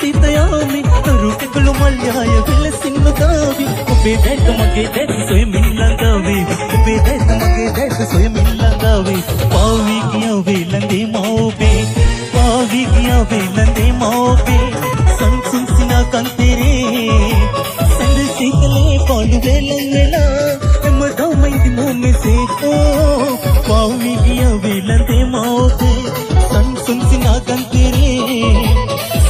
සීතයාමි රුකෙකුළු මල්යාය විලසින්ම දාවි ඔබේ දැත මගේ දැත සොයමින් ළඟාවේ ඔබේ දැත මගේ දැත සොයමින් ළඟාවේ පාවී ගියා වේලඳේ මාඔබේ පාවී ගියා වේලඳේ මාඔබේ සංසුන් සිනා කන්තරේ සඳ සීතලේ පොළු වෙලන් වෙලා එම දවමයිදි මොමෙසේ ඕ පාවී ගියා වේලඳේ මාඔබේ සංසුන් සිනා කන්තරේ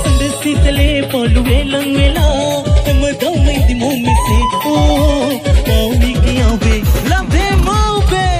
සඳ සීතලේ පොළු වෙලන් වෙලා එම දවමයිදි මොමෙසේ ඕ පාවී ගියා වේලඳේ මාඔබේ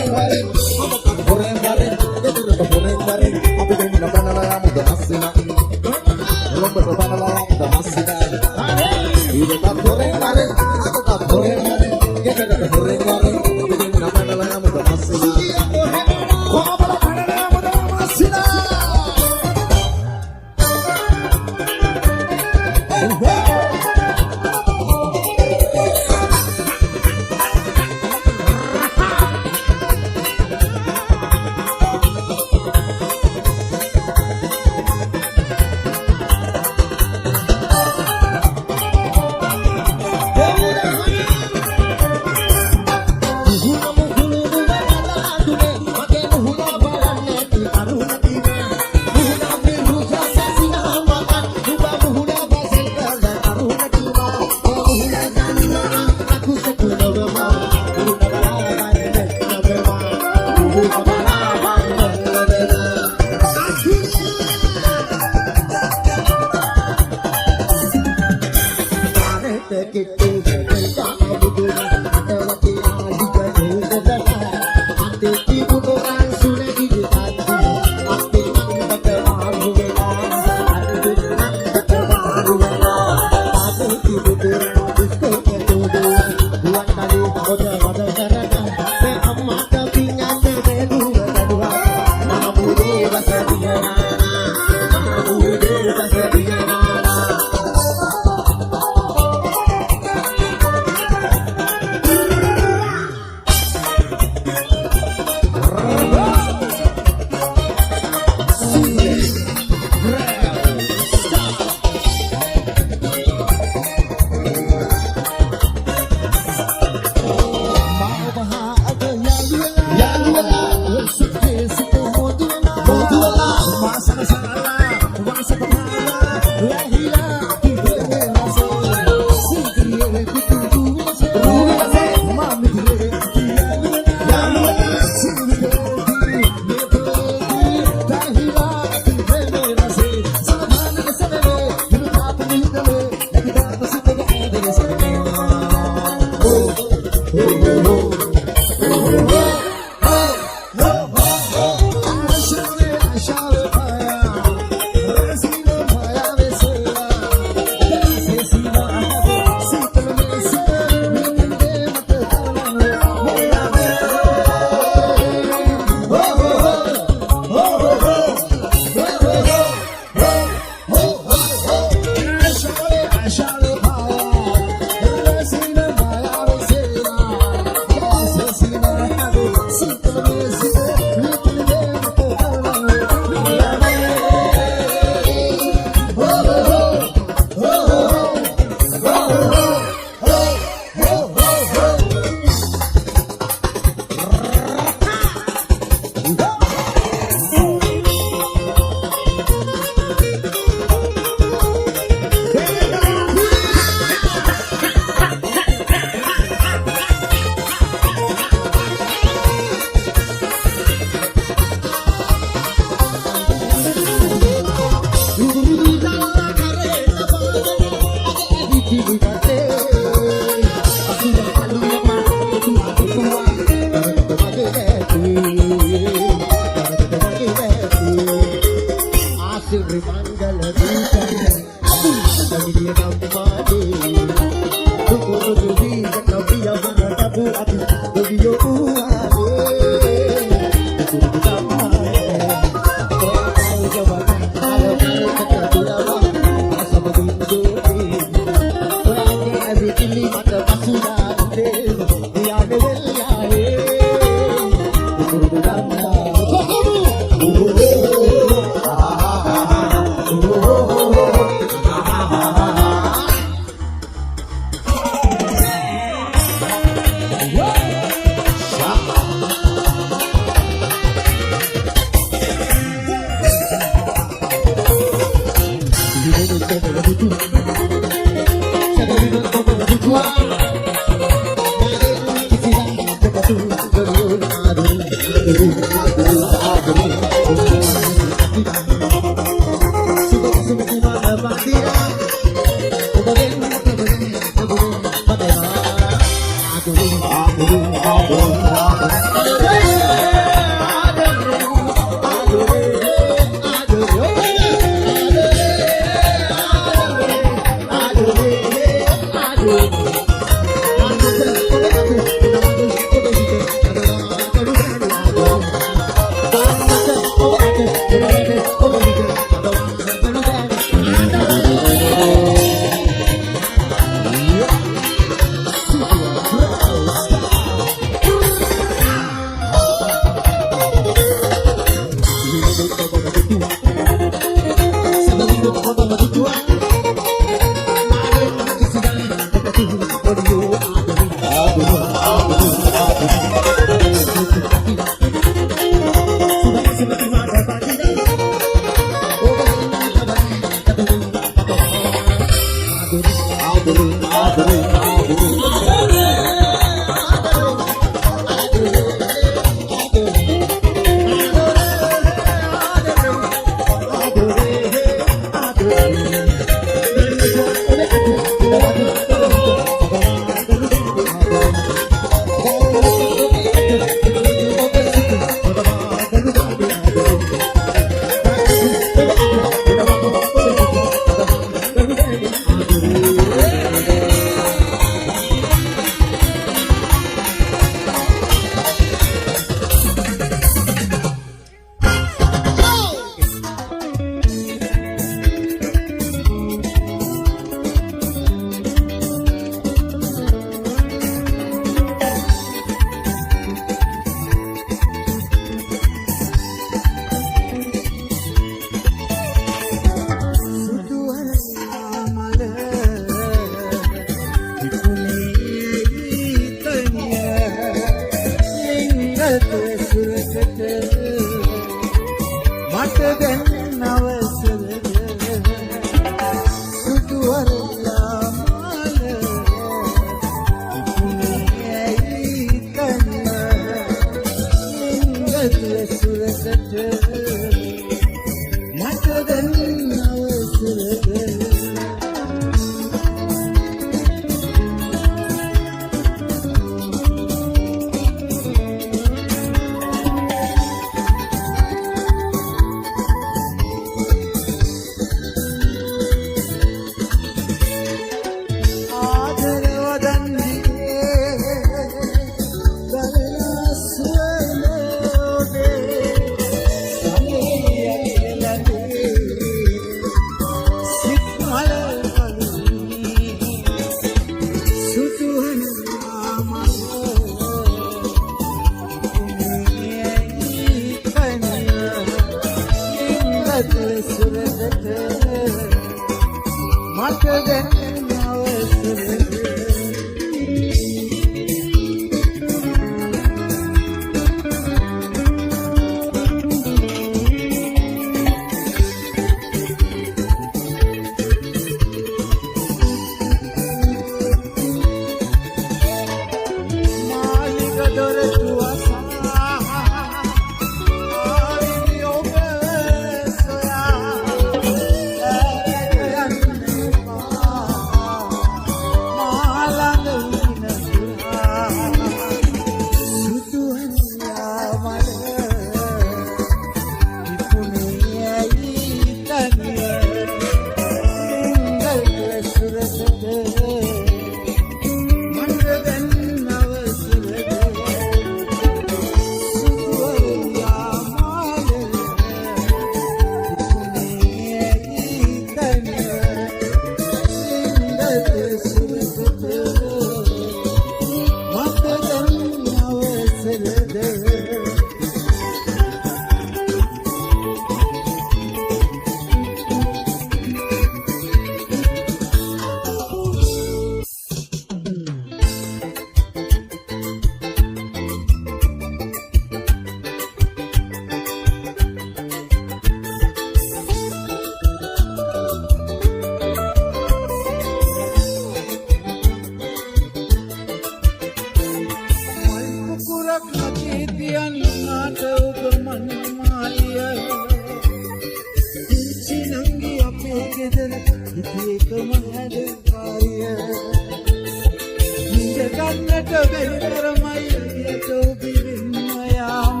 බැරිතරමයි යටෝබිරින්නයාම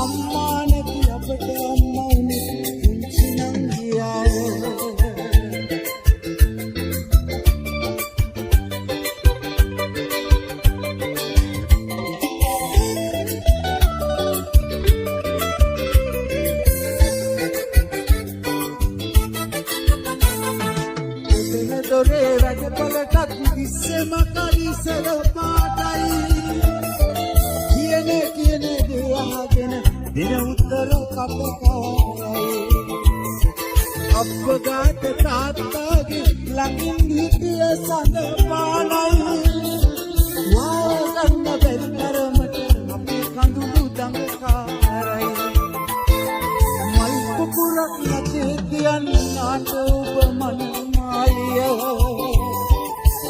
අම්මා නැති අපට අම්මා උනේ පුංචි නංගියාව දොරේ වැඩපලටත් ඉස්සෙම කලිසර පාටයි කියන දේ අහගෙන දින උත්තර කපකාරයි අප්පගාත තාත්තාගේ ළඟින් හිටිය සඳ පානයි වාගන්න බැරි තරමට අපේ කඳුළු දඟකාරයි මල් පුපුරක් නැතේ කියන්නාට ඔබ මන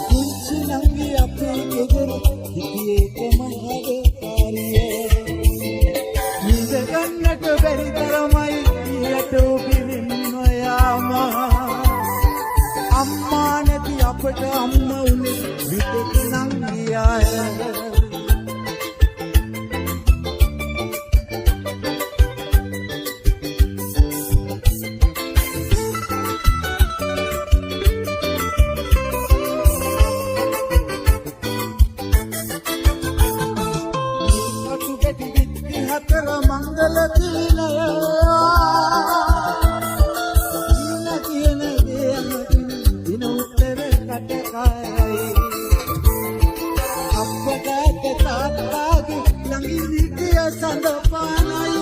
පුංචි නංගි අපේ ගෙදර හිටියේකම හදකාරිය නිද ගන්නට බැරි තරමයි යටෝබිරින්නයාම අම්මා නැති අපට අම්මා උනේ විතක නංගියාය හතර මංගල දිනය කියන දේම දින උත්තර කටකයි අප්පගාත තාත්තාගේ ළඟින් හිටිය සඳ පානයි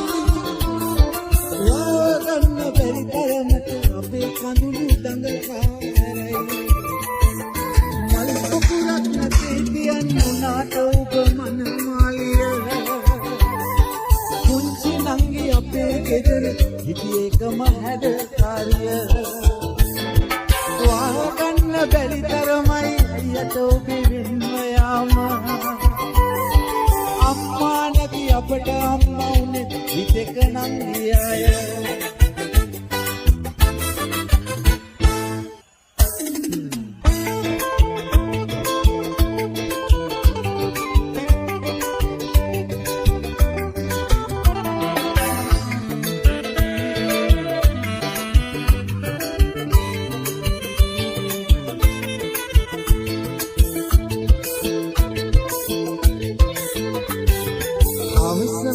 වාගන්න බැරි තරමට අපේ කඳුළු දඟකාරයි මල් පුපුරක් නැතේ තියන්න උනාට ඔබ මනමාලිය නංගි අපේ ගෙදර හිටියේකම හැඩකාරිය වාගන්න බැරි තරමයි යටෝබිරින්නයාම අම්මා නැති අපට අම්මා උනේ විතක නංගියාය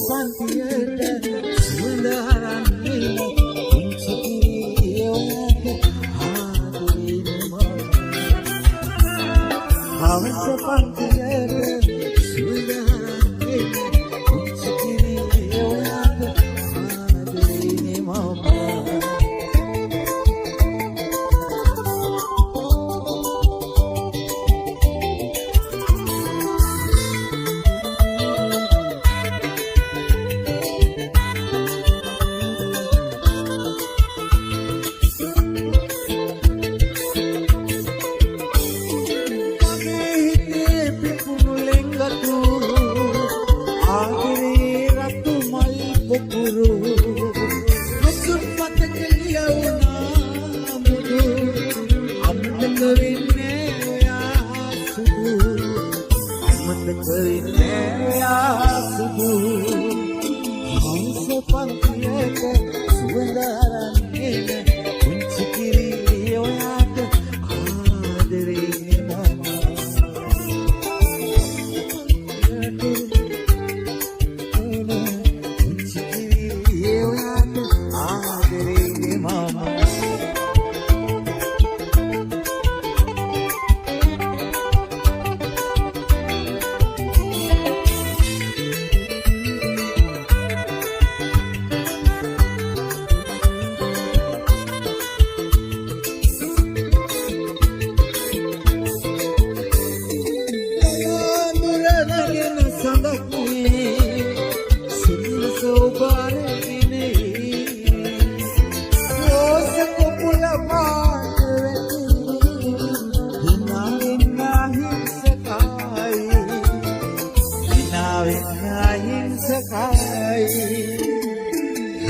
පන්තියට සුවඳ හරන්නේ පුංචි කිරියෝක ආදරේම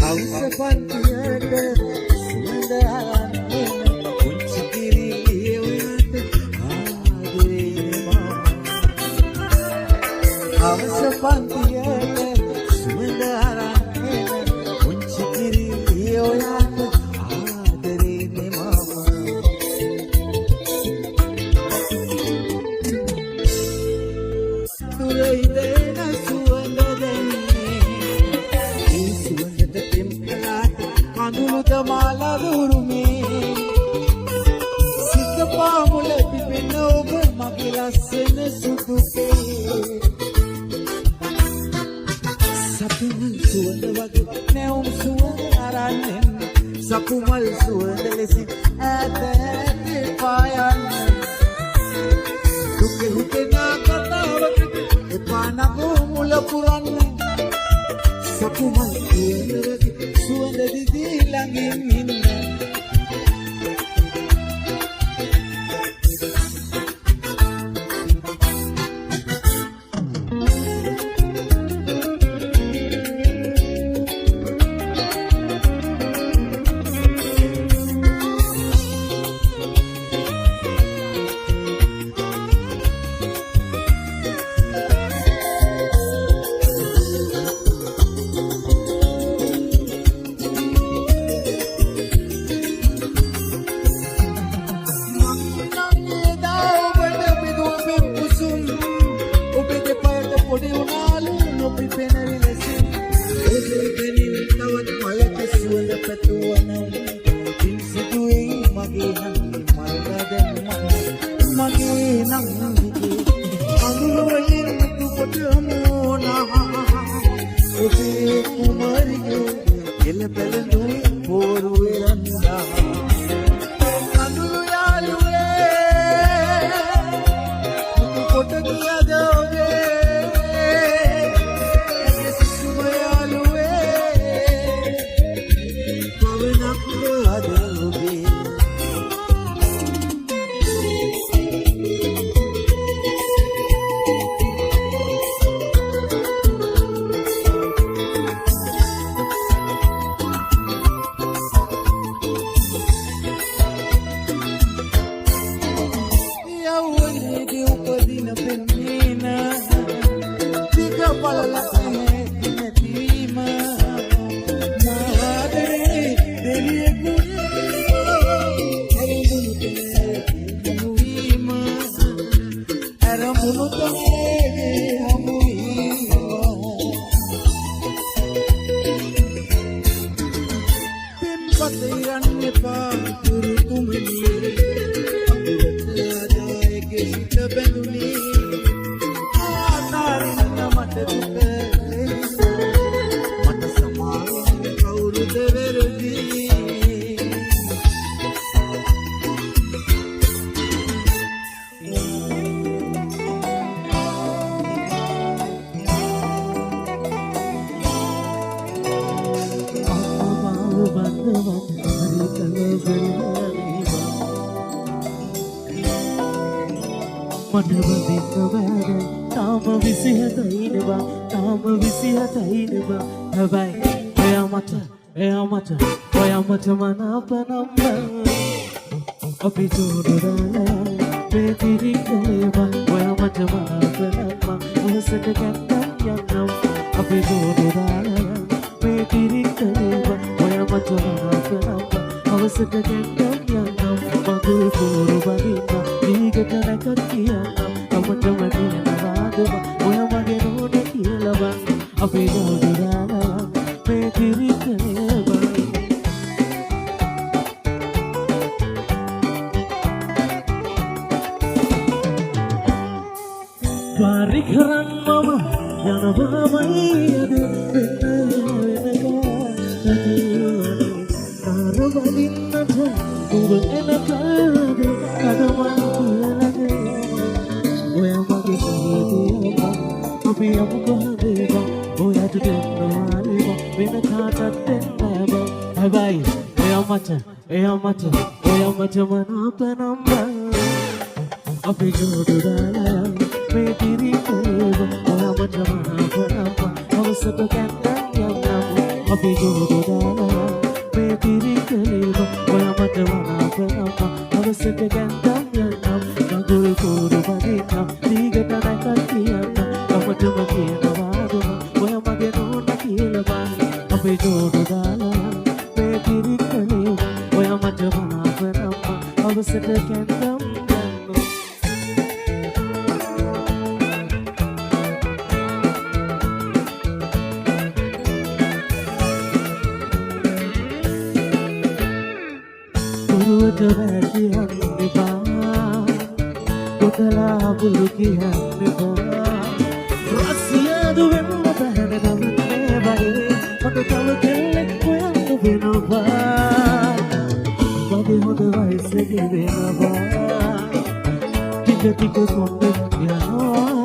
හවස පන්තියට සුවඳ හරන්නේ පුංචි කිරියෝක ආදරේම අවස පන්තියට සුවඳ අරන් එන පුංචි කිරි ඔයාට ආදරේ නේ මාමා දුරයිදෙන සුවඳ දැනේ ඒ සුවඳට තෙම්පලාට කඳුළුද මාලා දුරුමේ සිත පාමුල පිපෙන ඔබ මගේ ලස්සන සුදුකේ සපුමල් සුවඳ වගේ නැවුම් සුවඳ අරන් එන්න සපුමල් සුවඳ ලෙසින් ඈත ඈත පායන්න දුකේ හිතෙනා කතාවකට එපා නගෝ මුල පුරන්න සපුමල් සුවඳ දිදී ළඟින් ඉන්න Aku පොතලා බුරු කියන්නේ බා රසියාදු වෙන්න බැහැ නමන්නේ වගේ මට තව කෙල්ලෙක් හොයන්න වෙනවා වගේ හොඳ වයසක වෙනවා ටික ටික කොන්න යනවා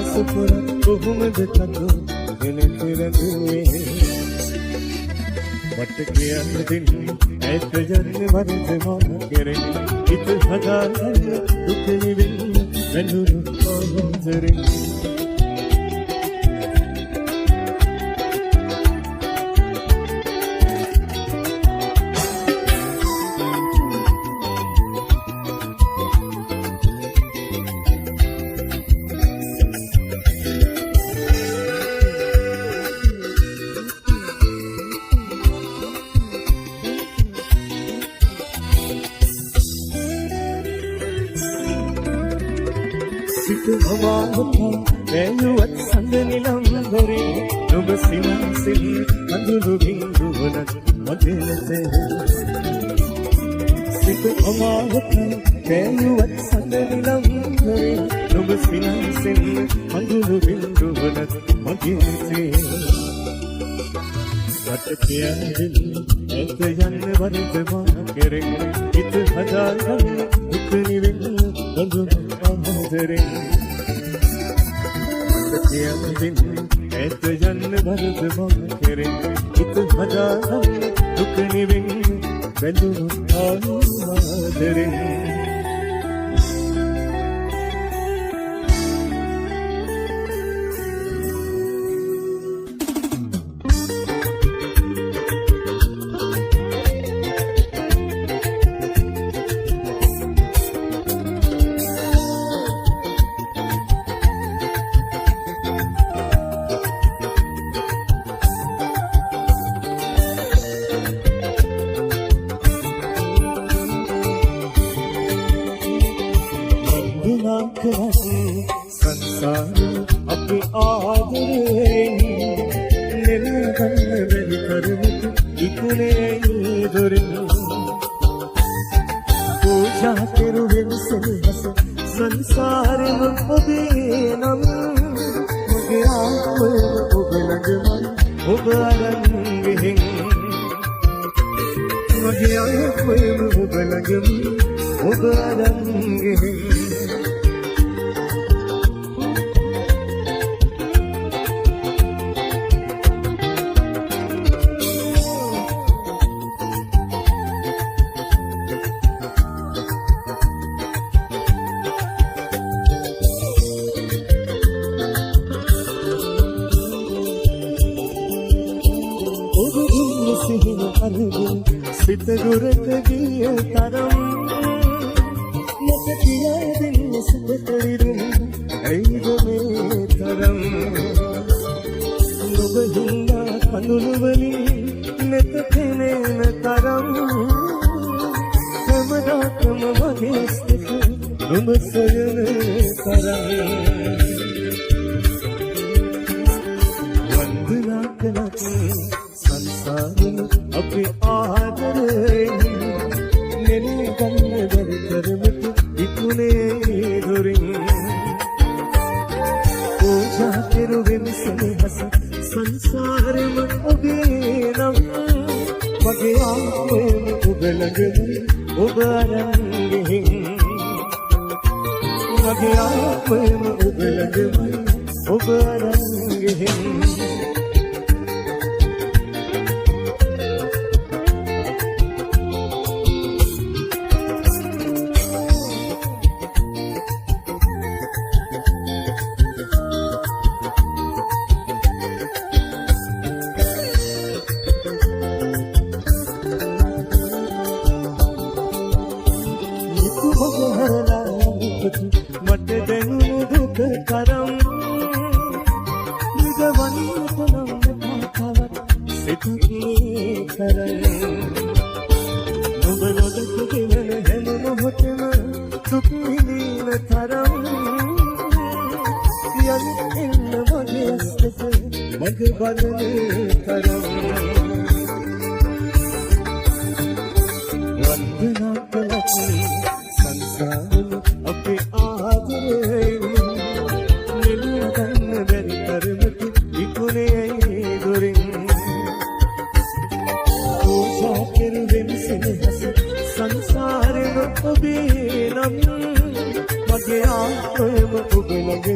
Asapura, como de canto, en el මට කියන්න දෙන්න ඇත යන්නේ වරද මම කෙරෙන හිත හදාගන්න දුක නිවෙන්න වැඳුණු ආදරෙන් වැළුවත් සඳ නිලම්බරේ ඔබ සිනාසිල් අඳුරු බිඳුවනත් මගේ ලෙස සිත අමාවත වැළුවත් සඳ නිලම්බරේ ඔබ සිනාසිල් අඳුරු බිඳුවනත් මගේ ලෙස මට කියන්නේ ඇත යන්න වරද මා කෙරෙන් හිත හදාගන්න දුක නිවෙන්න අඳුරු ආදරෙන් ඇත යන්න වරද මම කෙරෙන් හිත හදාගන්න දුක නිවෙන්න වැඳුණු ආදරෙන් සංසාර අපි ආදරෙන් නෙලගන්න බැරි කරමුතු ඉක්ුණේ දොරින් පූජා කෙරුවෙන් සෙනහස සංසාරෙම ඔබේ නම් මගේ ආත්මය ඔබ ළඟමයි ඔබ අරන් ගෙහින් මගේ ආත්මය ඔබ ළඟමයි ඔබ අරන් ගෙහින් සිත ගුරට ගිය තරම් මට කියා දෙන්න සිතට විරුම් ඇයිද මේ තරම් ඔබ හින්දා කඳුළු වලින් නෙත පෙනෙන තරම් හැමදාකම මගේ සිත ඔබ සොයන තරම් වන්දනා කළත් සංසාරෙම අපි ආදරෙන් නෙලගන්න බැරි කරමුතු ඉක්ුණේ දොරින් පූජා කෙරුවෙන් සෙනහස සංසාරෙම ඔබේ නම් මගේ ආත්මය ඔබ ළඟමයි ඔබ අරන් ගෙහින් මගේ ආත්මය ඔබ ළඟමයි ඔබ අරන් ගෙහින් මට දැනුණු දුක තරම් නිගවන්න තනම් පාතවත් සිතුනේ කරයි ඔබ නොදක ගෙවන හැම මොහොතෙම දුක් විඳින තරම් යන්න එන්න මගේ සිත මග බලන තරම් වන්දනා කළත් සංසාරෙම අපි ආදරෙන් නෙලගන්න බැරි කරමුතු ඉක්ුණේ දොරින් පූජා කෙරුවෙන් සෙනහස සංසාරෙම ඔබේ නම් මගේ ආත්මයම ඔබ ළඟමයි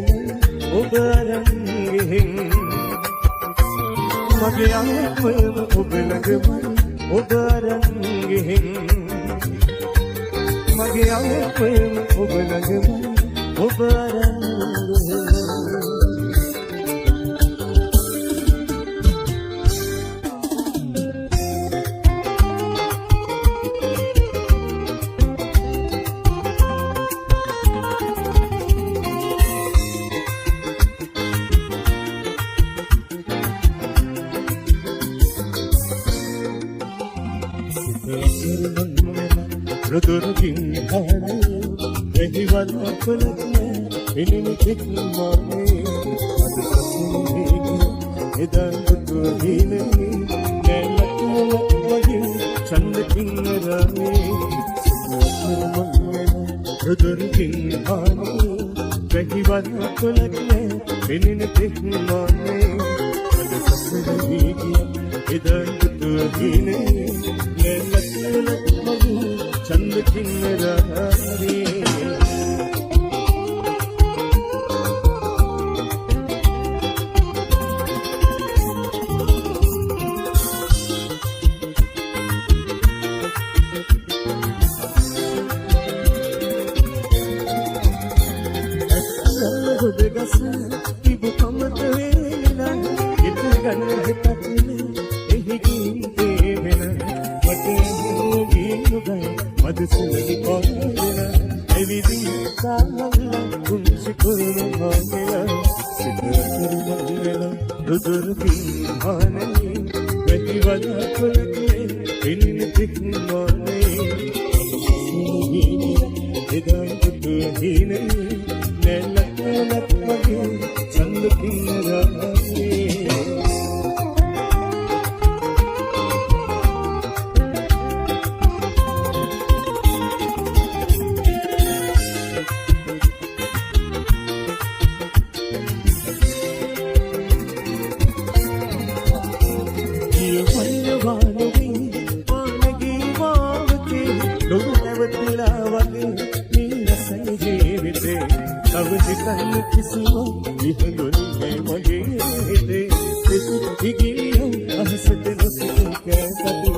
ඔබ අරන් ගෙහින් මගේ ආත්මයම ඔබ ළඟමයි ඔබ අරන් ගෙහින් මගේ ආත්මයම ඔබ ළඟමයි ඔබ අරන් රුදුරුකින් හානේ එහිවත් අපලකේ ඉනිනි කික්මානේ අද සසුනේ එදා දුතුහිනේ නැලතුල වගේ චන්දකින් රාමේ රුදුරුකින් හානේ එහිවත් අපලකේ ඉනිනි කික්මානේ අද සසුනේ එදා දුතුහිනේ නැලතුල चंद किन्नरारे खुद गस इब कमत वेला इत गन हितने एही गीते बिना मटे मधुसुलगी कोयला एविदी साला कुंची कुरु मांगला सिद्धर मंगला रुदुरुकी हाने वेही वला कुलके इनिन तिक्माने इदान कुतुहीने नेलक लक मगे चंद किन्नराने किसी विहंगुने मगे दे हिगियो अहसते नसते कैसते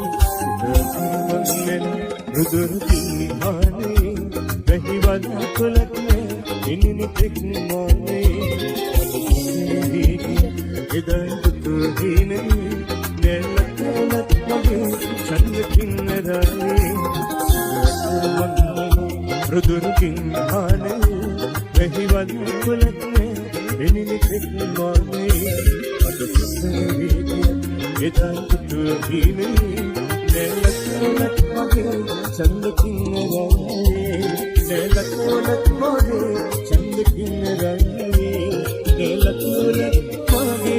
मंगना रुदुरुकी हाने रही वाला कुलक में इनिन तिक्माने इदन तुहीने नेलक लक मगे चंद किन्नराने रुदुरुकी हाने रही वाली कुलक में इनिन तिक्माने अद ससुरी इदन तुहीने नेलक लक मगे चंद किन्नराने नेलक लक मगे चंद किन्नराने नेलक लक मगे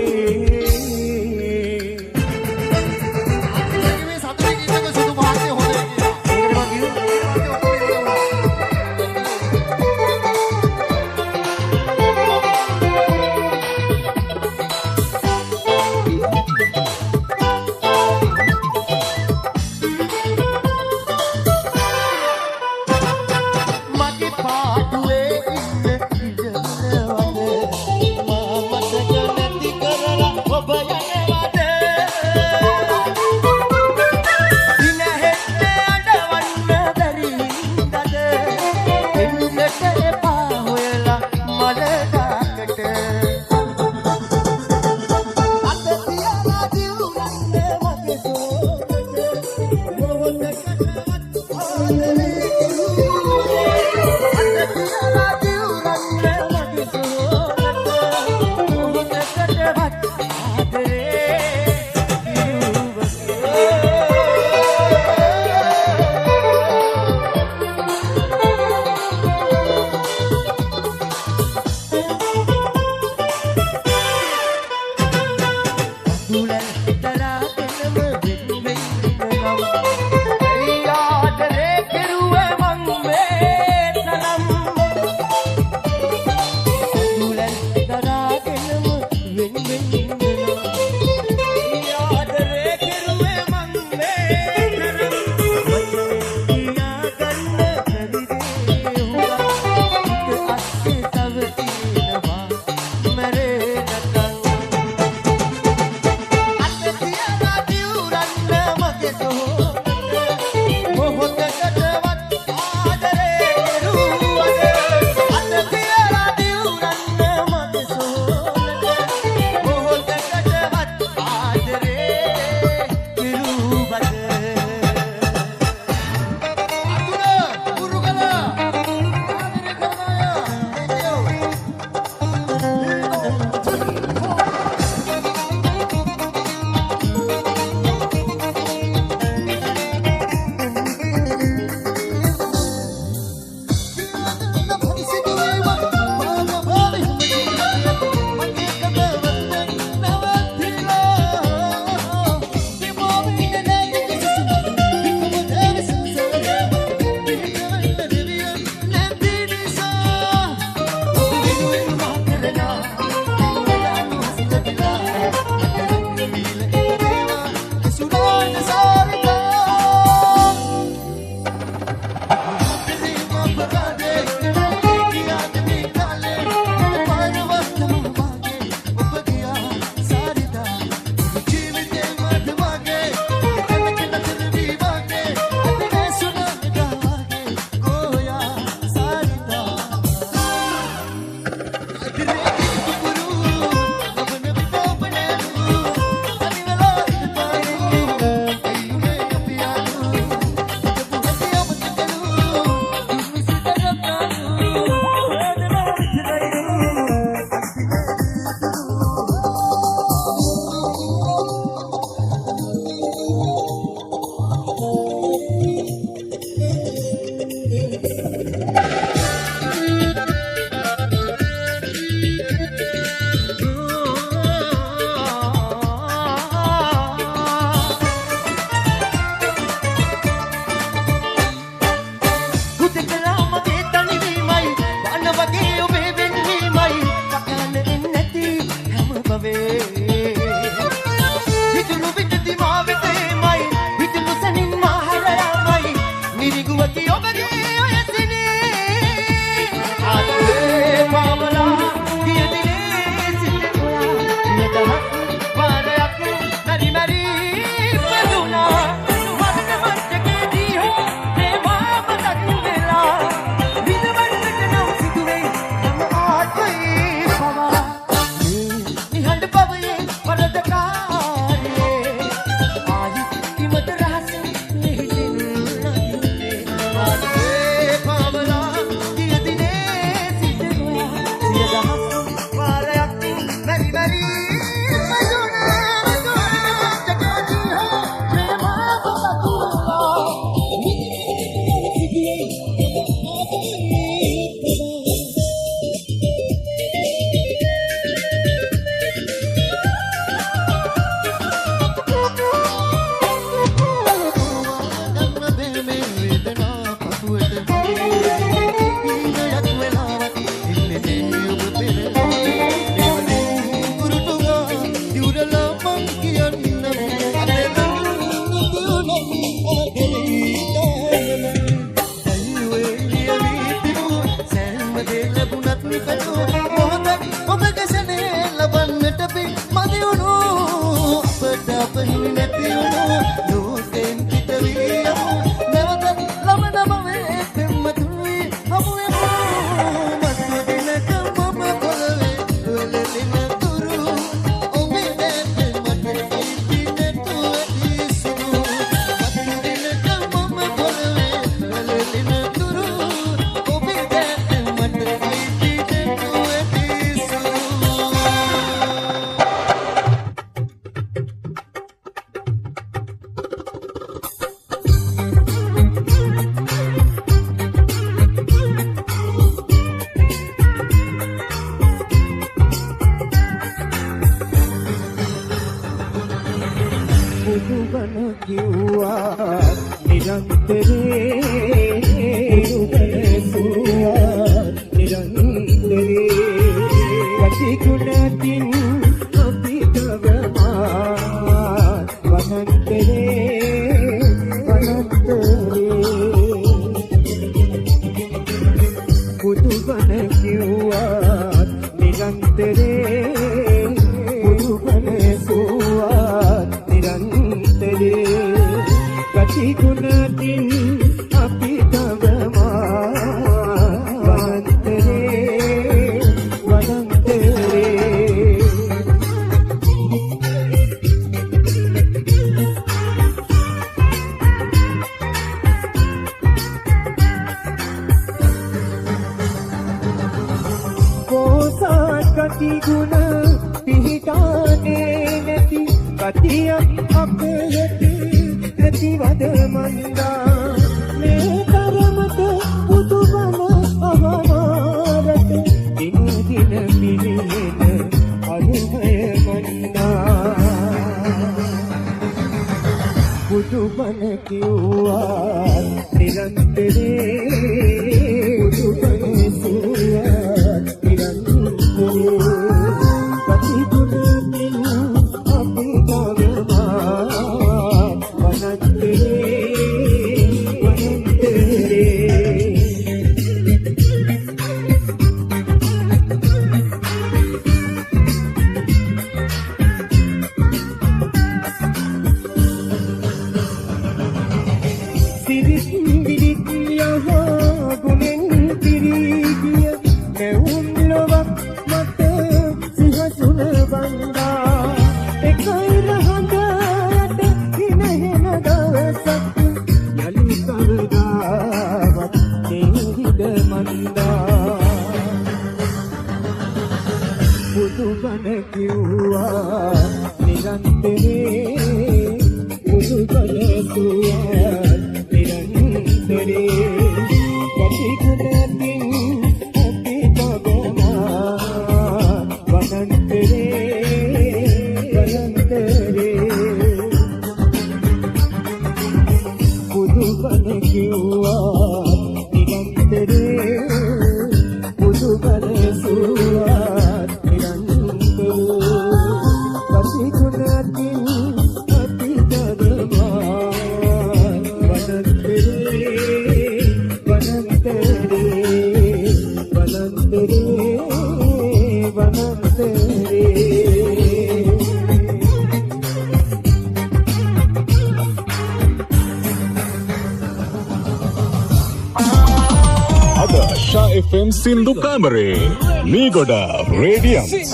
FM Sindhu Kamare Megoda Radiance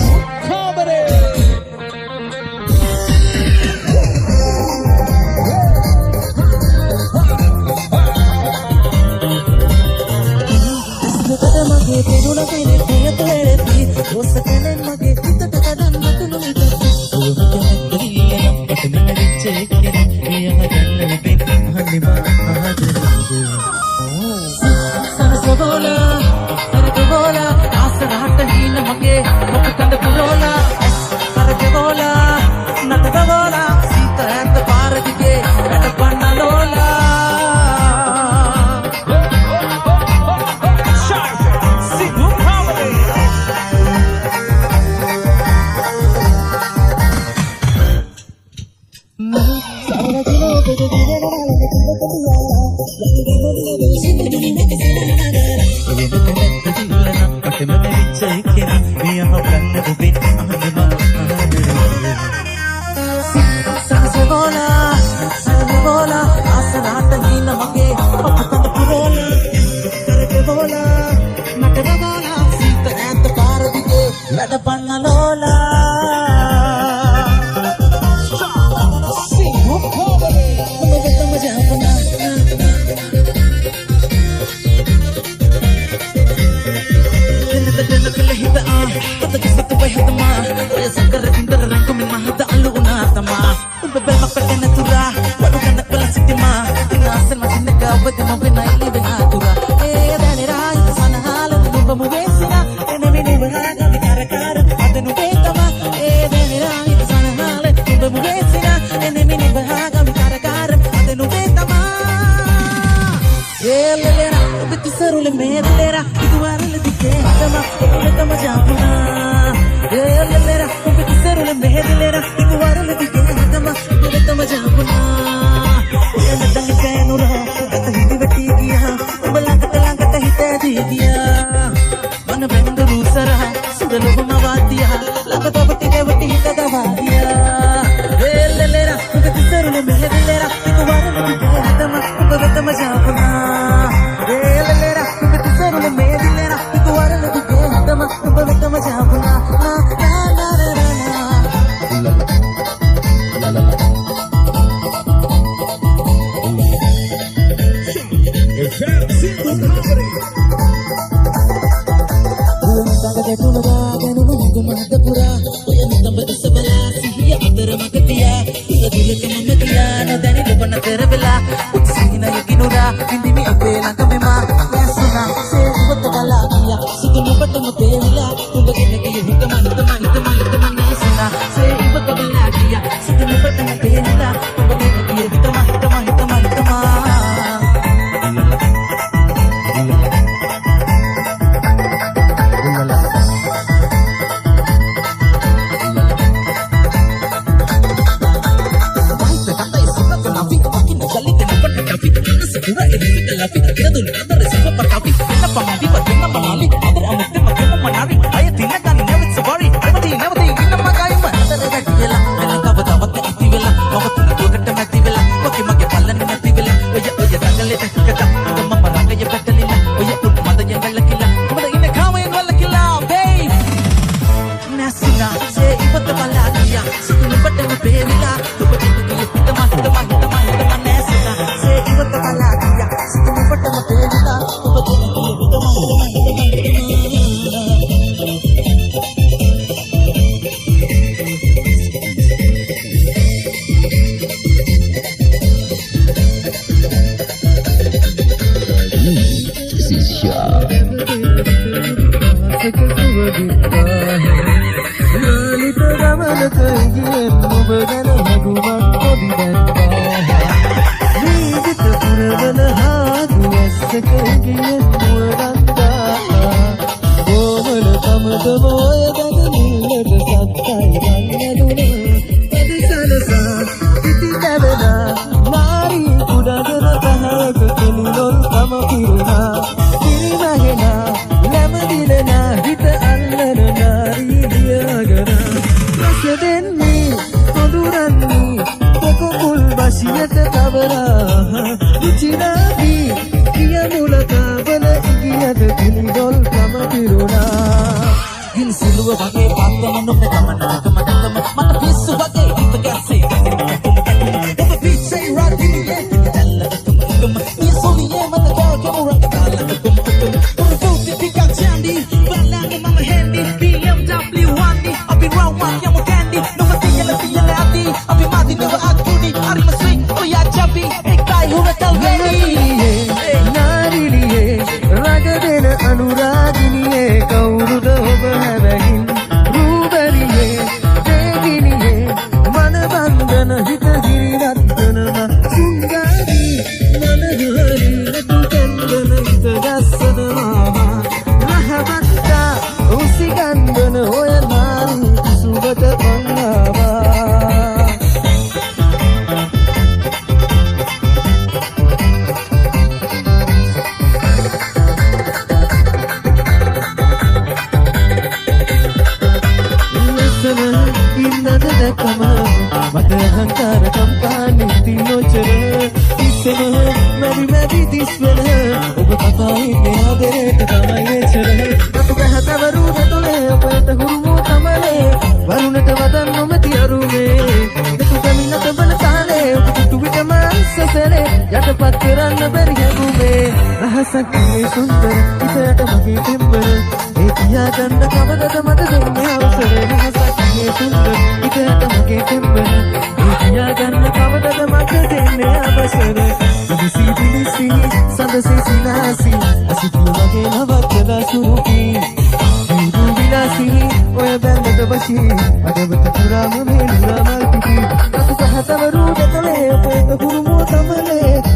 Sana Betisarule medelera Iguarale dike Tama Tama japuna Lelera Betisarule medelera Iguarale dike Tama Tama japuna Yana tangke nura Kata hindi beti dia Belang kata hita di dia Mana bengalu sara Sudalu mawatiya Lakata beti devati hita davadia Lelera Betisarule medelera Iguarale dike Tama Tama japuna Lelera Betisarule medelera Iguarale dike Tama Tama japuna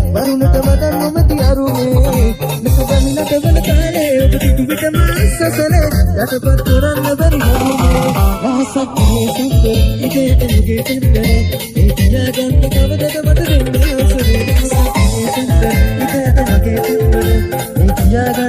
Baru nak badan nomor 3 rumah යටපත් කරන්න බැරි රහසක් මේ සුන්දර ඉතේට මුගේ තෙන්දර ඒ තියාගන්න කවදද මට දෙන්න ආසනේ රහසක් මේ සුන්දර ඉතේට මුගේ තෙන්දර ඒ තියාගන්න